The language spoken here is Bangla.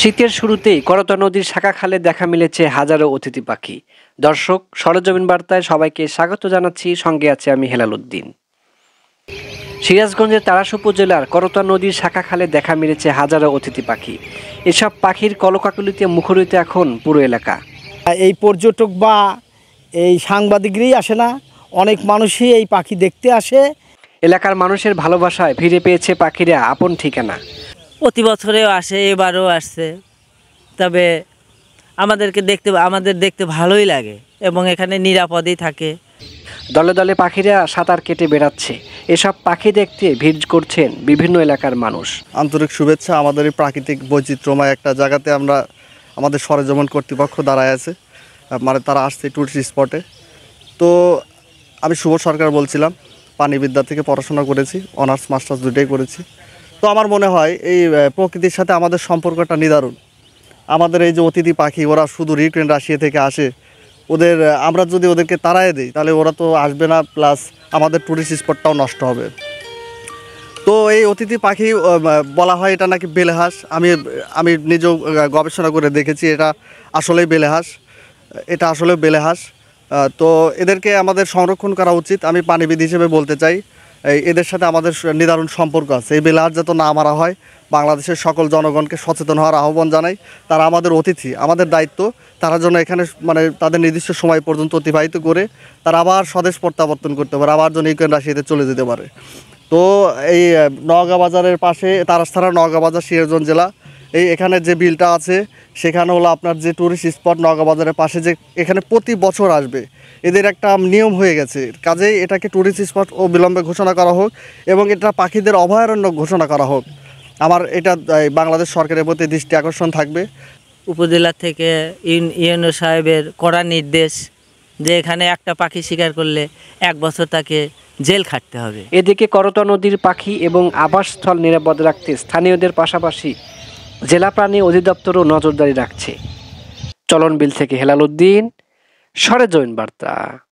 শীতের শুরুতেই করতোয়া নদীর শাখা খালে দেখা মিলেছে হাজারো অতিথি পাখি। দর্শক, সরেজমিন বার্তায় সবাইকে স্বাগত জানাচ্ছি। সঙ্গে আছে আমি হেলাল উদ্দিন। সিরাজগঞ্জের তাড়াশ উপজেলার করতোয়া নদীর শাখা খালে দেখা মিলেছে হাজারো অতিথি পাখি। এসব পাখির কলকাকলিতে মুখরিত এখন পুরো এলাকা। এই পর্যটক বা এই সাংবাদিকরাই আসে না, অনেক মানুষই এই পাখি দেখতে আসে। এলাকার মানুষের ভালোবাসায় ফিরে পেয়েছে পাখিরা আপন ঠিকানা। প্রতি বছরেও আসে, এবারও আসছে। তবে আমাদের দেখতে ভালোই লাগে এবং এখানে নিরাপদেই থাকে। দলে দলে পাখিরা সাঁতার কেটে বেড়াচ্ছে। এসব পাখি দেখতে ভিড় করছেন বিভিন্ন এলাকার মানুষ। আন্তরিক শুভেচ্ছা। আমাদের এই প্রাকৃতিক বৈচিত্র্যময় একটা জায়গাতে আমাদের সরেজমিন কর্তৃপক্ষ দাঁড়ায় আছে, মানে তারা আসছে টুরিস্ট স্পটে। তো আমি শুভ সরকার বলছিলাম, পানিবিদ্যা থেকে পড়াশোনা করেছি, অনার্স মাস্টার্স দুটোই করেছি। তো আমার মনে হয় এই প্রকৃতির সাথে আমাদের সম্পর্কটা নিদারুণ। আমাদের এই যে অতিথি পাখি, ওরা শুধু রিউক্রেন রাশিয়া থেকে আসে, আমরা যদি ওদেরকে তাড়ায় দিই তাহলে ওরা তো আসবে না, প্লাস আমাদের টুরিস্ট স্পটটাও নষ্ট হবে। তো এই অতিথি পাখি বলা হয় এটা নাকি বেলেহাঁস। আমি নিজেও গবেষণা করে দেখেছি, এটা আসলেই বেলেহাঁস। তো এদেরকে আমাদের সংরক্ষণ করা উচিত। আমি প্রাণীবিদ হিসেবে বলতে চাই, এদের সাথে আমাদের নিদারুণ সম্পর্ক আছে। এই বেলেহাঁস যাতে না মারা হয়, বাংলাদেশের সকল জনগণকে সচেতন হওয়ার আহ্বান জানাই। তারা আমাদের অতিথি, আমাদের দায়িত্ব তারা যেন এখানে তাদের নির্দিষ্ট সময় পর্যন্ত অতিবাহিত করে তারা আবার স্বদেশ প্রত্যাবর্তন করতে পারে, আবার যেন ইউক্রেন রাশিয়াতে চলে যেতে পারে। তো এই নওগাঁ বাজারের পাশে তারাস থানা, নওগাঁ বাজার, সিরাজগঞ্জ জেলা, এখানে যে বিলটা আছে সেখানে হলো আপনার যে টুরিস্ট স্পট নওগাঁ বাজারের পাশে, যে এখানে প্রতি বছর আসবে, এদের একটা নিয়ম হয়ে গেছে। কাজেই এটাকে টুরিস্ট স্পট অবিলম্বে ঘোষণা করা হোক এবং এটা পাখিদের অভয়ারণ্য ঘোষণা করা হোক। আমার এটা বাংলাদেশ সরকারের প্রতি দৃষ্টি আকর্ষণ থাকবে। উপজেলা থেকে ইউএনও সাহেবের কড়া নির্দেশ যে এখানে একটা পাখি শিকার করলে 1 বছর তাকে জেল খাটতে হবে। এদিকে করতোয়া নদীর পাখি এবং আবাসস্থল নিরাপদ রাখতে স্থানীয়দের পাশাপাশি জেলা প্রাণী অধিদপ্তরও নজরদারি রাখছে। চলন বিল থেকে হেলাল উদ্দিন, সরেজমিন বার্তা।